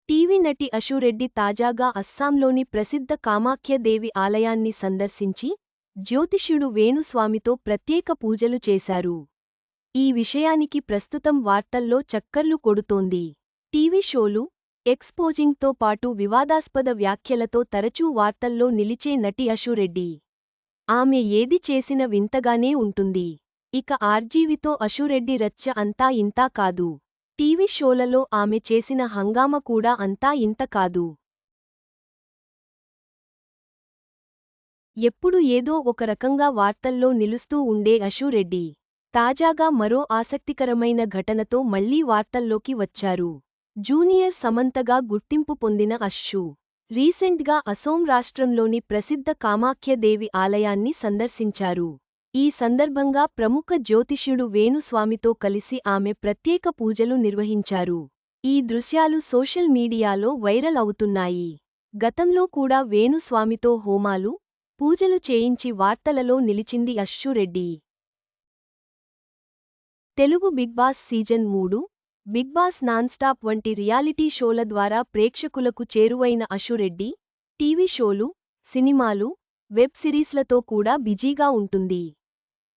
TV నటి అశురెడ్డి తాజాగా అస్సాంలోని ప్రసిద్ధ కామాఖ్యదేవి ఆలయాన్ని సందర్శించి జ్యోతిష్యుడు వేణుస్వామితో ప్రత్యేక పూజలు చేశారు. ఈ విషయానికి ప్రస్తుతం వార్తల్లో చక్కర్లు కొడుతోంది. టీవీ షోలు, ఎక్స్పోజింగ్తో పాటు వివాదాస్పద వ్యాఖ్యలతో తరచూ వార్తల్లో నిలిచే నటి అశురెడ్డి. ఆమె ఏది చేసిన వింతగానే ఉంటుంది. ఇక ఆర్జీవితో అశురెడ్డి రచ్చ అంతా ఇంతా కాదు. టీవీ షోలలో ఆమె చేసిన హంగామ కూడా అంతా ఇంత కాదు. ఎప్పుడు ఏదో ఒక రకంగా వార్తల్లో నిలుస్తూ ఉండే అశురెడ్డి తాజాగా మరో ఆసక్తికరమైన ఘటనతో మళ్లీ వార్తల్లోకి వచ్చారు. జూనియర్ సమంతగా గుర్తింపు పొందిన అశ్షు రీసెంట్గా అసోం రాష్ట్రంలోని ప్రసిద్ధ కామాఖ్యదేవి ఆలయాన్ని సందర్శించారు. ఈ సందర్భంగా ప్రముఖ జ్యోతిష్యుడు వేణుస్వామితో కలిసి ఆమె ప్రత్యేక పూజలు నిర్వహించారు. ఈ దృశ్యాలు సోషల్ మీడియాలో వైరల్ అవుతున్నాయి. గతంలో కూడా వేణుస్వామితో హోమాలు, పూజలు చేయించి వార్తలలో నిలిచింది Ashu Reddy. Telugu Bigg Boss season 3, Bigg Boss nonstop వంటి రియాలిటీ షోల ద్వారా ప్రేక్షకులకు చేరువైన అశురెడ్డి టీవీ షోలు, సినిమాలు, వెబ్ సిరీస్లతో కూడా బిజీగా ఉంటుంది.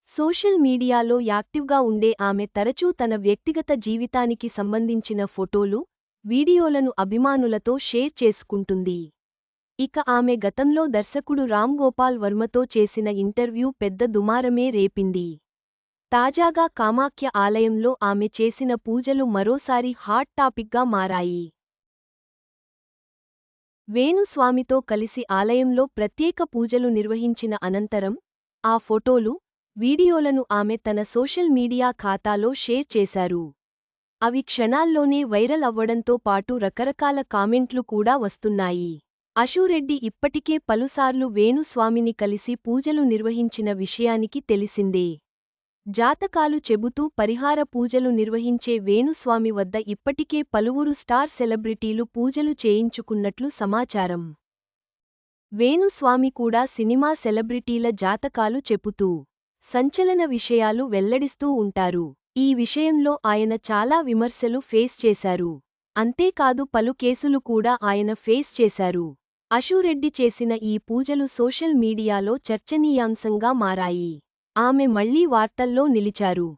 సోషల్ మీడియాలో యాక్టివ్గా ఉండే ఆమె తరచూ తన వ్యక్తిగత జీవితానికి సంబంధించిన ఫోటోలు, వీడియోలను అభిమానులతో షేర్ చేసుకుంటుంది. ఇక ఆమె గతంలో దర్శకుడు రామ్ గోపాల్ వర్మతో చేసిన ఇంటర్వ్యూ పెద్ద దుమారమే రేపింది. తాజాగా కామాఖ్య ఆలయంలో ఆమె చేసిన పూజలు మరోసారి హాట్ టాపిక్గా మారాయి. వేణుస్వామితో కలిసి ఆలయంలో ప్రత్యేక పూజలు నిర్వహించిన అనంతరం ఆ ఫోటోలు, వీడియోలను ఆమె తన సోషల్ మీడియా ఖాతాలో షేర్ చేశారు. అవి క్షణాల్లోనే వైరల్ అవ్వడంతో పాటు రకరకాల కామెంట్లు కూడా వస్తున్నాయి. అశురెడ్డి ఇప్పటికే పలుసార్లు వేణుస్వామిని కలిసి పూజలు నిర్వహించిన విషయానికి తెలిసిందే. జాతకాలు చెబుతూ పరిహార పూజలు నిర్వహించే వేణుస్వామి వద్ద ఇప్పటికే పలువురు స్టార్ సెలబ్రిటీలు పూజలు చేయించుకున్నట్లు సమాచారం. వేణుస్వామి కూడా సినిమా సెలబ్రిటీల జాతకాలు చెపుతూ సంచలన విషయాలు వెల్లడిస్తూ ఉంటారు. ఈ విషయంలో ఆయన చాలా విమర్శలు ఫేస్ చేశారు. అంతేకాదు పలు కేసులు కూడా ఆయన ఫేస్ చేశారు. అశురెడ్డి చేసిన ఈ పూజలు సోషల్ మీడియాలో చర్చనీయాంశంగా మారాయి. ఆమె మళ్లీ వార్తల్లో నిలిచారు.